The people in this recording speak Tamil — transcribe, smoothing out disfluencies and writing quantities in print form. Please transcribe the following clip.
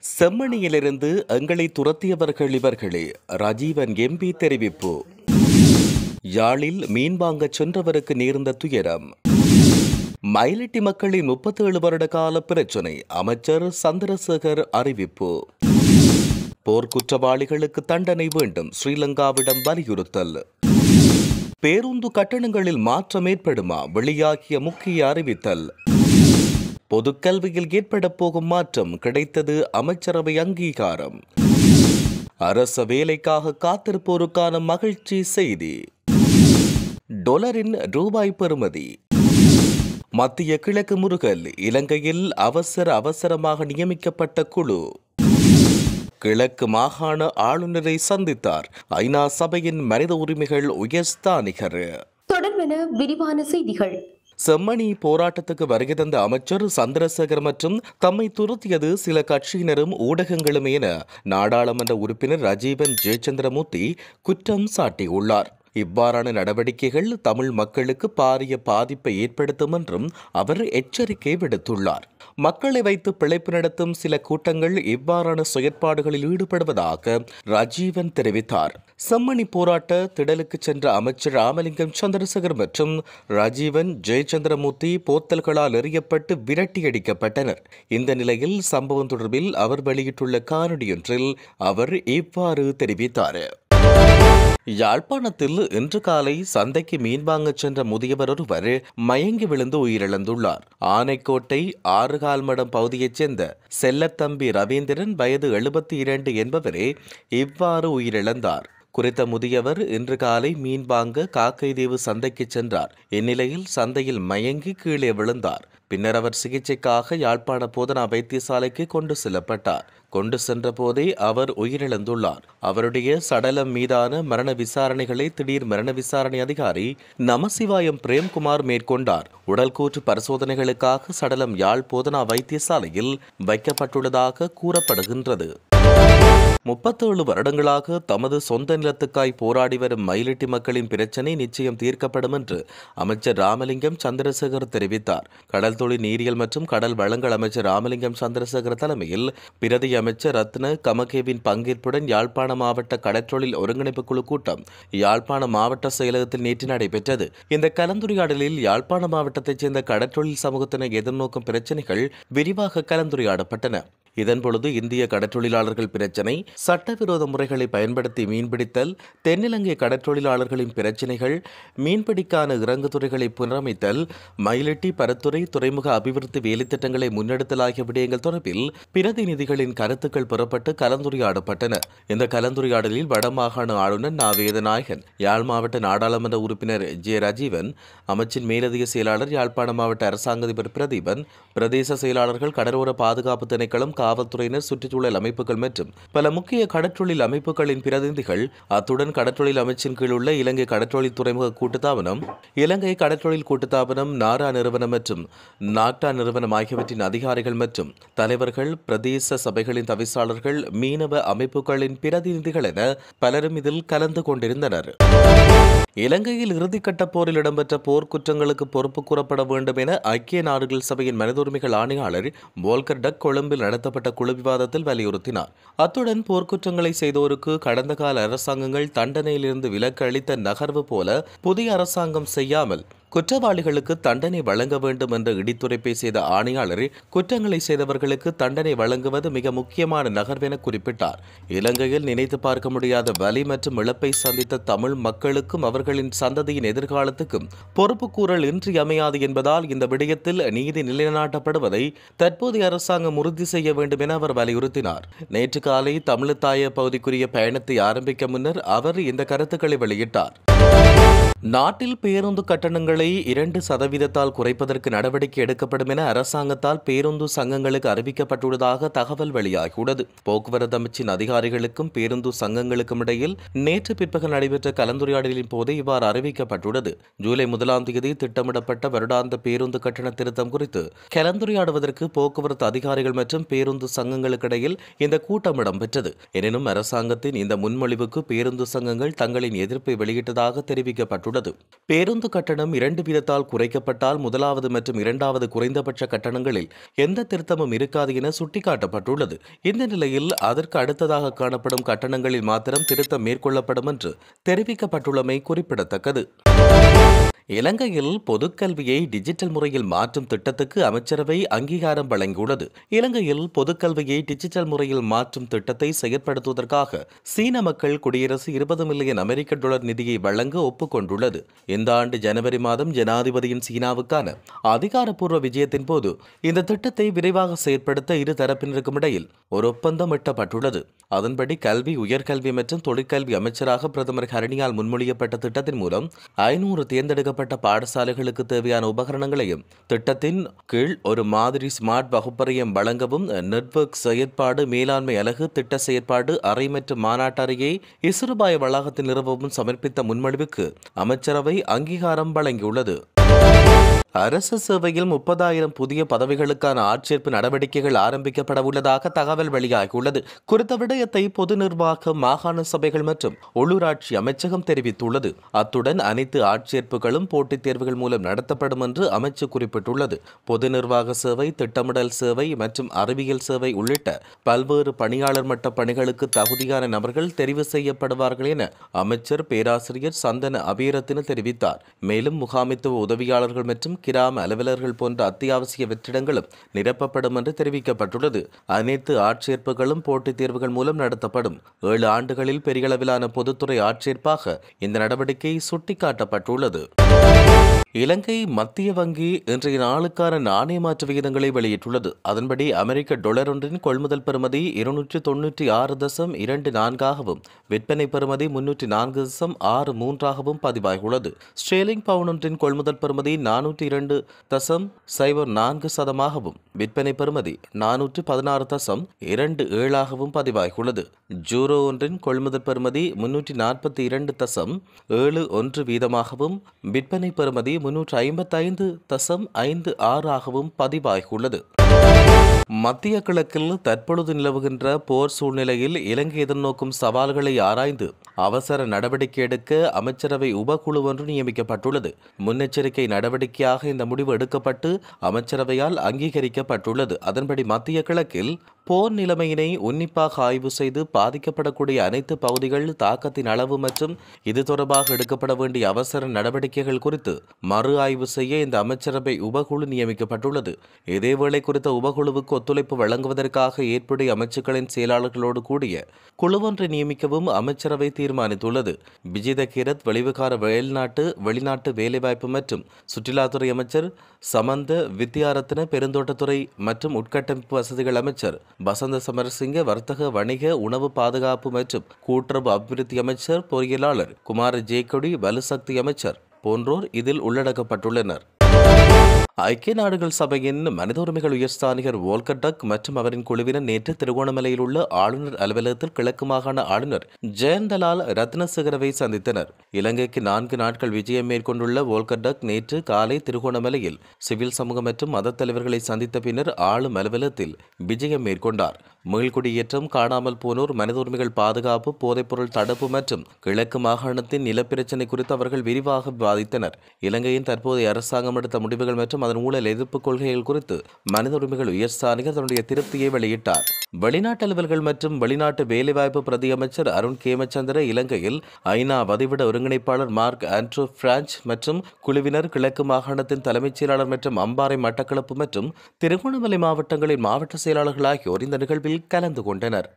செம்மணியிலிருந்து எங்களை துரத்தியவர்கள் இவர்களே, ராஜீவன் எம்பி தெரிவிப்பு. யாழில் மீன் வாங்கச் சென்றவருக்கு நேர்ந்த துயரம். மயிலிட்டி மக்களின் 37 வருட கால பிரச்சினை, அமைச்சர் சந்திரசேகர் அறிவிப்பு. போர்க்குற்றவாளிகளுக்கு தண்டனை வேண்டும், ஸ்ரீலங்காவிடம் வலியுறுத்தல். பேருந்து கட்டணங்களில் மாற்றம் ஏற்படுமா, வெளியாகிய முக்கிய அறிவித்தல். பொதுக்கல்வியில் ஏற்பட போகும் மாற்றம் கிடைத்தது, அமைச்சரவை அங்கீகாரம். அரச வேலைக்காக காத்திருப்போருக்கான மகிழ்ச்சி செய்தி. டொலரின் ரூபாய் பெறுமதி. மத்திய கிழக்கு முருகல், இலங்கையில் அவசரமாக நியமிக்கப்பட்ட குழு. கிழக்கு மாகாண ஆளுநரை சந்தித்தார் ஐநா சபையின் மனித உரிமைகள் உயர்ஸ்தானிகர். தொடர்பென விரிவான செய்திகள். செம்மணி போராட்டத்துக்கு வருகை தந்த அமைச்சர் சந்திரசேகர் மற்றும் தம்மை துரத்தியது சில கட்சியினரும் ஊடகங்களும் என நாடாளுமன்ற உறுப்பினர் ராஜீவன் ஜெயச்சந்திரமூர்த்தி குற்றம் சாட்டியுள்ளார். இவ்வாறான நடவடிக்கைகள் தமிழ் மக்களுக்கு பாரிய பாதிப்பை ஏற்படுத்தும் என்றும் அவர் எச்சரிக்கை விடுத்துள்ளார். மக்களை வைத்து பிழைப்பு நடத்தும் சில கூட்டங்கள் இவ்வாறான செயற்பாடுகளில் ஈடுபடுவதாக ராஜீவன் தெரிவித்தார். செம்மணி போராட்ட திடலுக்கு சென்ற அமைச்சர் ராமலிங்கம் சந்திரசேகர் மற்றும் ராஜீவன் ஜெயச்சந்திரமூர்த்தி போத்தல்களால் எறியப்பட்டு விரட்டியடிக்கப்பட்டனர். இந்த நிலையில் சம்பவம் தொடர்பில் அவர் வெளியிட்டுள்ள காணொலியொன்றில் அவர் இவ்வாறு தெரிவித்தார். யாழ்ப்பாணத்தில் இன்று காலை சந்தைக்கு மீன் வாங்கச் சென்ற முதியவர் ஒருவர் மயங்கி விழுந்து உயிரிழந்துள்ளார். ஆனைக்கோட்டை ஆறுகால்மடம் பகுதியைச் சேர்ந்த செல்லத்தம்பி ரவீந்திரன் வயது 72 என்பவரே இவ்வாறு உயிரிழந்தார். குறித்த முதியவர் இன்று காலை மீன் வாங்க காக்கைதீவு சந்தைக்கு சென்றார். இந்நிலையில் சந்தையில் மயங்கி கீழே விழுந்தார். பின்னர் அவர் சிகிச்சைக்காக யாழ்ப்பாண போதனா வைத்தியசாலைக்கு கொண்டு செல்லப்பட்டார். கொண்டு சென்ற போதே அவர் உயிரிழந்துள்ளார். அவருடைய சடலம் மீதான மரண விசாரணைகளை திடீர் மரண விசாரணை அதிகாரி நமசிவாயம் பிரேம்குமார் மேற்கொண்டார். உடல்கூற்று பரிசோதனைகளுக்காக சடலம் யாழ் போதனா வைத்தியசாலையில் வைக்கப்பட்டுள்ளதாக கூறப்படுகின்றது. 37 வருடங்களாக தமது சொந்த நிலத்துக்காய் போராடி வரும் மயிலிட்டி மக்களின் பிரச்சினை நிச்சயம் தீர்க்கப்படும் என்று அமைச்சர் ராமலிங்கம் சந்திரசேகர் தெரிவித்தார். கடல் தொழில் நீரியல் மற்றும் கடல் வளங்கள் அமைச்சர் ராமலிங்கம் சந்திரசேகர் தலைமையில் பிரதி அமைச்சர் ரத்ன கமகேவின் பங்கேற்புடன் யாழ்ப்பாண மாவட்ட கடற்றொழில் ஒருங்கிணைப்பு குழு கூட்டம் யாழ்ப்பாண மாவட்ட செயலகத்தில் நேற்று நடைபெற்றது. இந்த கலந்துரையாடலில் யாழ்ப்பாண மாவட்டத்தைச் சேர்ந்த கடற்றொழில் சமூகத்தினர் எதிர்நோக்கும் பிரச்சினைகள் விரிவாக கலந்துரையாடப்பட்டன. இதன்பொழுது இந்திய கடற்றொழிலாளர்கள் பிரச்சினை, சட்டவிரோத முறைகளை பயன்படுத்தி மீன்பிடித்தல், தென்னிலங்கை கடற்றொழிலாளர்களின் பிரச்சினைகள், மீன்பிடிக்கான இறங்குதுறைகளை புனரமைத்தல், மயிலிட்டி பரத்துறை துறைமுக அபிவிருத்தி வேலைத்திட்டங்களை முன்னெடுத்தல் ஆகிய விடயங்கள் தொடர்பில் பிரதிநிதிகளின் கருத்துக்கள் பெறப்பட்டு கலந்துரையாடப்பட்டன. இந்த கலந்துரையாடலில் வடமாகாண ஆளுநர் நா. வேதநாயகன், யாழ் மாவட்ட நாடாளுமன்ற உறுப்பினர் ஜே. ராஜீவன், அமைச்சின் மேலதிக செயலாளர் யாழ்ப்பாண மாவட்ட அரசாங்க அதிபர் பிரதீபன், பிரதேச செயலாளர்கள், கடலோர பாதுகாப்பு திணைக்களம், காவல்துறையினர், சுற்றுச்சூழல் அமைப்புகள் மற்றும் பல முக்கிய கடற்றொழில் அமைப்புகளின் பிரதிநிதிகள், அத்துடன் கடற்றொழில் அமைச்சின் கீழ் உள்ள இலங்கை கடற்றொழில் துறைமுக கூட்டுத்தாபனம், இலங்கை கடற்றொழில் கூட்டுத்தாபனம், நாரா நிறுவனம் மற்றும் நாக்டா நிறுவனம் ஆகியவற்றின் அதிகாரிகள் மற்றும் தலைவர்கள், பிரதேச சபைகளின் தவிசாளர்கள், மீனவ அமைப்புகளின் பிரதிநிதிகள் என பலரும் இதில் கலந்து கொண்டிருந்தனர். இலங்கையில் இறுதிக்கட்ட போரில் இடம்பெற்ற போர்க்குற்றங்களுக்கு பொறுப்பு கூறப்பட வேண்டும் என ஐக்கிய நாடுகள் சபையின் மனித உரிமைகள் ஆணையாளர் வோல்கர் டக் கொழும்பில் நடத்தப்பட்ட குழு விவாதத்தில் வலியுறுத்தினார். அத்துடன் போர்க்குற்றங்களை செய்தோருக்கு கடந்த கால அரசாங்கங்கள் தண்டனையிலிருந்து விலக்கு அளித்த நகர்வு போல புதிய அரசாங்கம் செய்யாமல் குற்றவாளிகளுக்கு தண்டனை வழங்க வேண்டும் என்ற இடித்துரைப்பை செய்த ஆணையாளர் குற்றங்களை செய்தவர்களுக்கு தண்டனை வழங்குவது மிக முக்கியமான நகர்வென குறிப்பிட்டார். இலங்கையில் நினைத்து பார்க்க முடியாத வலி மற்றும் இழப்பை சந்தித்த தமிழ் மக்களுக்கும் அவர்களின் சந்ததியின் எதிர்காலத்துக்கும் பொறுப்பு கூறல் இன்றியமையாது என்பதால் இந்த விடயத்தில் நீதி நிலைநாட்டப்படுவதை தற்போதைய அரசாங்கம் உறுதி செய்ய வேண்டும் என அவர் வலியுறுத்தினார். நேற்று காலை தமிழ்த்தாய பகுதிக்குரிய பயணத்தை ஆரம்பிக்க முன்னர் அவர் இந்த கருத்துக்களை வெளியிட்டார். நாட்டில் பேருந்து கட்டணங்களை 2% குறைப்பதற்கு நடவடிக்கை எடுக்கப்படும் என அரசாங்கத்தால் பேருந்து சங்கங்களுக்கு அறிவிக்கப்பட்டுள்ளதாக தகவல் வெளியாகியுள்ளது. போக்குவரத்து அமைச்சின் அதிகாரிகளுக்கும் பேருந்து சங்கங்களுக்கும் இடையில் நேற்று பிற்பகல் நடைபெற்ற கலந்துரையாடலின் போது இவ்வாறு அறிவிக்கப்பட்டுள்ளது. ஜூலை 1 திட்டமிடப்பட்ட வருடாந்த பேருந்து கட்டண திருத்தம் குறித்து கலந்துரையாடுவதற்கு போக்குவரத்து அதிகாரிகள் மற்றும் பேருந்து சங்கங்களுக்கு இடையில் இந்த கூட்டம் இடம்பெற்றது. எனினும் அரசாங்கத்தின் இந்த முன்மொழிவுக்கு பேருந்து சங்கங்கள் தங்களின் எதிர்ப்பை வெளியிட்டதாக தெரிவிக்கப்பட்டுள்ளது. தெரிவித்துள்ளது. பேருந்து கட்டணம் 2 வீதத்தால் குறைக்கப்பட்டால் முதலாவது மற்றும் இரண்டாவது குறைந்தபட்ச கட்டணங்களில் எந்த திருத்தமும் இருக்காது என சுட்டிக்காட்டப்பட்டுள்ளது. இந்த நிலையில் அதற்கு அடுத்ததாக காணப்படும் கட்டணங்களில் மாத்திரம் திருத்தம் மேற்கொள்ளப்படும் என்று தெரிவிக்கப்பட்டுள்ளமை குறிப்பிடத்தக்கது. இலங்கையில் பொதுக்கல்வியை டிஜிட்டல் முறையில் மாற்றும் திட்டத்துக்கு அமைச்சரவை அங்கீகாரம் வழங்கியுள்ளது. இலங்கையில் பொதுக்கல்வியை டிஜிட்டல் முறையில் மாற்றும் திட்டத்தை செயற்படுத்துவதற்காக சீன மக்கள் குடியரசு 20 மில்லியன் அமெரிக்க டாலர் நிதியை வழங்க ஒப்புக்கொண்டுள்ளது. இந்த ஆண்டு ஜனவரி மாதம் ஜனாதிபதியின் சீனாவுக்கான அதிகாரப்பூர்வ விஜயத்தின் போது இந்த திட்டத்தை விரைவாக செயற்படுத்த இரு தரப்பினருக்கும் இடையில் ஒரு ஒப்பந்தம் எட்டப்பட்டுள்ளது. அதன்படி கல்வி, உயர்கல்வி மற்றும் தொழிற்கல்வி அமைச்சராக பிரதமர் ஹரணியால் முன்மொழியப்பட்ட திட்டத்தின் மூலம் 500 தேர்ந்தெடுக்கப்பட்ட பாடசாலைகளுக்கு தேவையான உபகரணங்களையும் திட்டத்தின் கீழ் ஒரு மாதிரி ஸ்மார்ட் வகுப்பறையும் வழங்கவும் நெட்வொர்க் செயற்பாடு மேலாண்மை அலகு, திட்ட செயற்பாடு அறை மற்றும் மாநாட்டு அறையை இசுருபாய வளாகத்தில் நிறுவவும் சமர்ப்பித்த முன்மொழிவுக்கு அமைச்சரவை அங்கீகாரம் வழங்கியுள்ளது. அரசு சேவையில் 30,000 புதிய பதவிகளுக்கான ஆட்சேர்ப்பு நடவடிக்கைகள் ஆரம்பிக்கப்பட உள்ளதாக தகவல் வெளியாகியுள்ளது. குறித்த விடயத்தை பொது நிர்வாகம், மாகாண சபைகள் மற்றும் உள்ளூராட்சி அமைச்சகம் தெரிவித்துள்ளது. அத்துடன் அனைத்து ஆட்சேர்ப்புகளும் போட்டித் தேர்வுகள் மூலம் நடத்தப்படும் என்று அமைச்சு குறிப்பிட்டுள்ளது. பொது நிர்வாக சேவை, திட்டமிடல் சேவை மற்றும் அறிவியல் சேவை உள்ளிட்ட பல்வேறு பணியாளர் மட்ட பணிகளுக்கு தகுதியான நபர்கள் தெரிவு செய்யப்படுவார்கள் என அமைச்சர் பேராசிரியர் சந்தன அபீரத்தின தெரிவித்தார். மேலும் முகாமித்துவ உதவியாளர்கள் மற்றும் கிராம அலுவலர்கள் போன்ற அத்தியாவசிய வெற்றிடங்களும் நிரப்பப்படும் என்று தெரிவிக்கப்பட்டுள்ளது. அனைத்து ஆட்சேர்ப்புகளும் போட்டித் தேர்வுகள் மூலம் நடத்தப்படும். 7 ஆண்டுகளில் பெரிய அளவிலான பொதுத்துறை ஆட்சேர்ப்பாக இந்த நடவடிக்கை சுட்டிக்காட்டப்பட்டுள்ளது. இலங்கை மத்திய வங்கி இன்றைய நாளுக்கான நாணய மாற்று விகிதங்களை வெளியிட்டுள்ளது. அதன்படி அமெரிக்க டாலர் ஒன்றின் கொள்முதல் பெறுமதி 296.24ஆகவும் விற்பனை பெறுமதி 304.63ஆகவும் பதிவாகியுள்ளது. ஸ்டேர்லிங் பவுண்ட் ஒன்றின் கொள்முதல் பெறுமதி 402.4%ஆகவும் விற்பனை பெறுமதி 416.27ஆகவும் பதிவாகியுள்ளது. ஜூரோ ஒன்றின் கொள்முதல் பெறுமதி 342.71 வீதமாகவும் விற்பனை பெறுமதி 355.56ஆகவும் பதிவாகியுள்ளது. மத்திய கிழக்கில் தற்பொழுது நிலவுகின்ற போர் சூழ்நிலையில் இலங்கை எதிர்நோக்கும் சவால்களை ஆராய்ந்து அவசர நடவடிக்கை எடுக்க அமைச்சரவை உபகுழு ஒன்று நியமிக்கப்பட்டுள்ளது. முன்னெச்சரிக்கை நடவடிக்கையாக இந்த முடிவு எடுக்கப்பட்டு அமைச்சரவையால் அங்கீகரிக்கப்பட்டுள்ளது. அதன்படி மத்திய கிழக்கில் போர் நிலைமையினை உன்னிப்பாக ஆய்வு செய்து பாதிக்கப்படக்கூடிய அனைத்து பகுதிகள், தாக்கத்தின் அளவு மற்றும் இது தொடர்பாக எடுக்கப்பட வேண்டிய அவசர நடவடிக்கைகள் குறித்து மறு ஆய்வு செய்ய இந்த அமைச்சரவை உபகுழு நியமிக்கப்பட்டுள்ளது. இதேவேளை குறித்த உபகுழுவுக்கு ஒத்துழைப்பு வழங்குவதற்காக ஏற்புடைய அமைச்சுக்களின் செயலாளர்களோடு கூடிய குழு ஒன்றை நியமிக்கவும் அமைச்சரவை தீர்மானித்துள்ளது. விஜித கீரத் வெளிவிகார வெளிநாட்டு வேலைவாய்ப்பு மற்றும் சுற்றுலாத்துறை அமைச்சர் சமந்த வித்யாரத்ன, பெருந்தோட்டத்துறை மற்றும் உட்கட்டமைப்பு வசதிகள் அமைச்சர் பசந்த சமரசிங்க, வர்த்தக, வணிக, உணவு பாதுகாப்பு மற்றும் கூட்டுறவு அபிவிருத்தி அமைச்சர், பொறியியலாளர் குமார ஜேக்கொடி, வலுசக்தி அமைச்சர் போன்றோர் இதில் உள்ளடக்கப்பட்டுள்ளனர். ஐக்கிய நாடுகள் சபையின் மனித உரிமைகள் உயர்ஸ்தானிகர் வோல்கர் டக் மற்றும் அவரின் குழுவினர் நேற்று திருகோணமலையில் உள்ள ஆளுநர் அலுவலகத்தில் கிழக்கு மாகாண ஆளுநர் ஜெயந்தலால் ரத்னசேகரவை சந்தித்தனர். இலங்கைக்கு 4 நாட்கள் விஜயம் மேற்கொண்டுள்ள வோல்கர் டக் நேற்று காலை திருகோணமலையில் சிவில் சமூக மற்றும் மத தலைவர்களை சந்தித்த பின்னர் ஆளும் அலுவலகத்தில் விஜயம் மேற்கொண்டார். மீள்குடியேற்றம், காணாமல் போனோர், மனித உரிமைகள் பாதுகாப்பு, போதைப்பொருள் தடுப்பு மற்றும் கிழக்கு மாகாணத்தின் நிலப்பிரச்சினை குறித்து அவர்கள் விரிவாக விவாதித்தனர். இலங்கையின் தற்போதைய அரசாங்கம் எடுத்த முடிவுகள் மற்றும் அதன் ஊழல் எதிர்ப்பு கொள்கைகள் குறித்து மனித உரிமைகள் உயர்ஸ்தானிகர் தன்னுடைய திருப்தியை வெளியிட்டார். வெளிநாட்டு அலுவல்கள் மற்றும் வெளிநாட்டு வேலைவாய்ப்பு பிரதி அமைச்சர் அருண் கேமச்சந்திர இலங்கையில் ஐநா வதிவிட ஒருங்கிணைப்பாளர் மார்க் ஆண்ட்ரூ பிரான்ச் மற்றும் குழுவினர் கிழக்கு மாகாணத்தின் தலைமைச் செயலாளர் மற்றும் அம்பாறை, மட்டக்களப்பு மற்றும் திருகோணமலை மாவட்டங்களின் மாவட்ட செயலாளர்கள் ஆகியோர் இந்த நிகழ்வில் கலந்து கொண்டனர்.